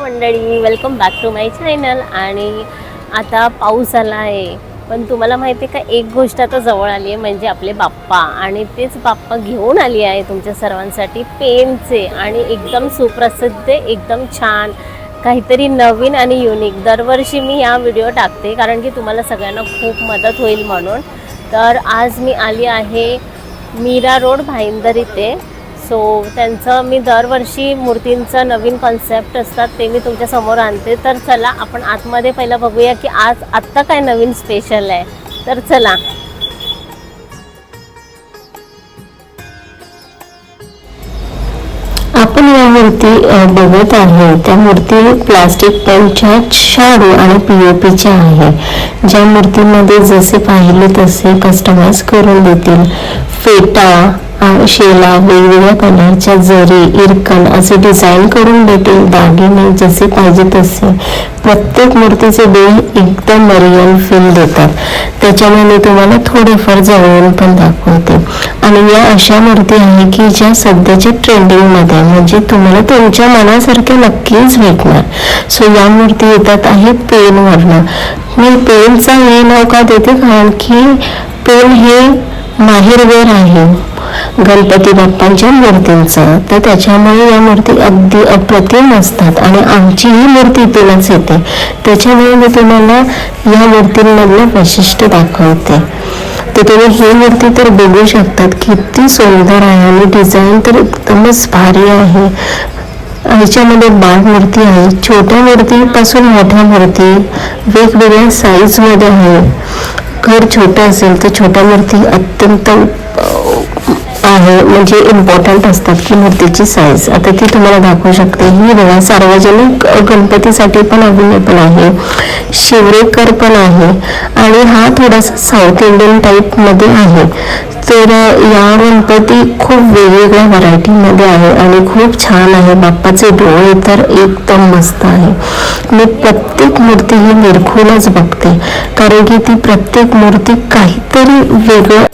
मंडळी, welcome back to my channel. आणि आता पाऊस आला आहे, पण तुम्हाला माहिती आहे का, एक गोष्ट आता जवळ आली आहे, म्हणजे आपले बाप्पा. आणि तेच बाप्पा घेऊन आली आहे तुमच्या सर्वांसाठी पेनचे, आणि एकदम सुप्रसिद्ध, एकदम छान, काहीतरी नवीन आणि युनिक. दरवर्षी मी या व्हिडिओ टाकते कारण की तुम्हाला सगळ्यांना खूप मदत होईल म्हणून. तर आज मी आली आहे मीरा रोड भाईंदर इथे. सो त्यांचं मी दरवर्षी मूर्तींचं नवीन कॉन्सेप्ट असतात ते मी तुमच्या समोर आणते. तर चला आपण आतमध्ये पहिलं बघूया की आत्ता काय नवीन स्पेशल आहे. तर चला. आपण या मूर्ती बघत आहे त्या मूर्ती प्लास्टिक पेंटच्या, शाडू आणि पीओपीच्या आहे. ज्या मूर्तीमध्ये जसे पाहिले तसे कस्टमाइज करून देतील. फेटा, शेला, वेगवेगळ्या कलरच्या जरी, इरकन असे डिझाईन करून देतील. दागिने जसे पाहिजे तसे. प्रत्येक मूर्तीचे बिल एकदम रिअल फील देतात. त्याच्यामुळे मी तुम्हाला थोडेफार जवळून पण दाखवते. आणि या अशा मूर्ती आहे की ज्या सध्याच्या ट्रेंडिंगमध्ये, म्हणजे तुम्हाला तुमच्या मनासारख्या नक्कीच भेटणार. सो या मूर्ती येतात आहे पेनवरनं. मी पेनचा हे नाव का देते, कारण की पेन हे माहेरघर आहे गणपती बाप्पांच्या मूर्तींचं. तर त्याच्यामुळे या मूर्ती अगदी अप्रतिम असतात. आणि आमची ही मूर्ती इथूनच येते, त्याच्यामुळे मी तुम्हाला या मूर्तींमधलं वैशिष्ट्य दाखवते. तर तुम्ही ही मूर्ती तर बघू शकतात, किती सुंदर आहे आणि डिझाईन तर एकदमच भारी आहे. ह्याच्यामध्ये बाळ मूर्ती आहे, छोट्या मूर्तीपासून मोठ्या मूर्ती वेगवेगळ्या साईजमध्ये आहे. घर छोटं असेल तर छोट्या मूर्ती अत्यंत आहे, म्हणजे इम्पॉर्टंट असतात की मूर्तीची साईज. आता ती तुम्हाला दाखवू शकते. ही बघा, सार्वजनिक गणपतीसाठी पण अवेलेबल आहे, शिवरेकर पण आहे, आणि हा थोडासा साऊथ इंडियन टाईपमध्ये आहे. तर या गणपती खूप वेगवेगळ्या व्हरायटीमध्ये आहे आणि खूप छान आहे. बाप्पाचे डोळे तर एकदम मस्त आहे. मी प्रत्येक मूर्ती ही निरखूनच बघते, कारण की ती प्रत्येक मूर्ती काहीतरी वेगळं.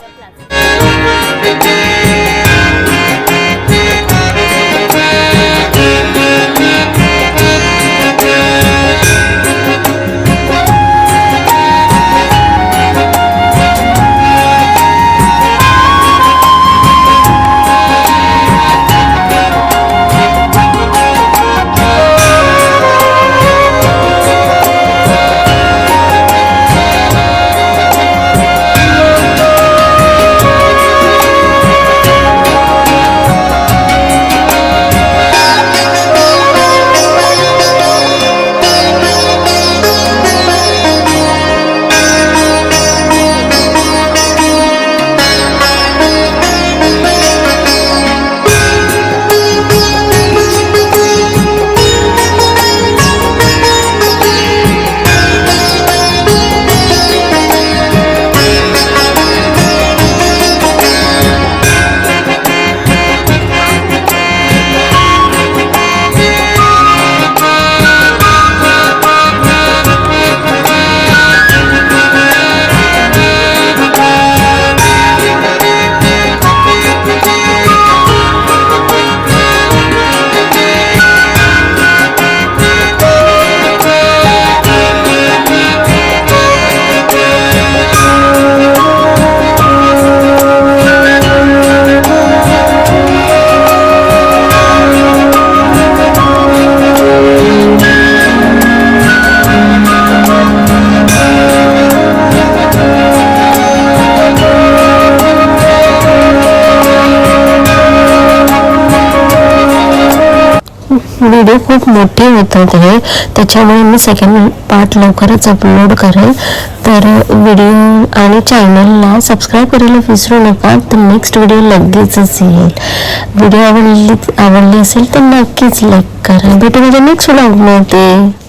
व्हिडिओ खूप मोठे होतात हे, त्याच्यामुळे मी सेकंड पार्ट लवकरच अपलोड करेल. तर व्हिडिओ आणि चॅनलला सबस्क्राईब करायला विसरू नका. तर नेक्स्ट व्हिडिओ लगेचच येईल. व्हिडिओ आवडली असेल तर नक्कीच लाईक करा. भेटू माझ्या नेक्स्ट व्लॉगमध्ये.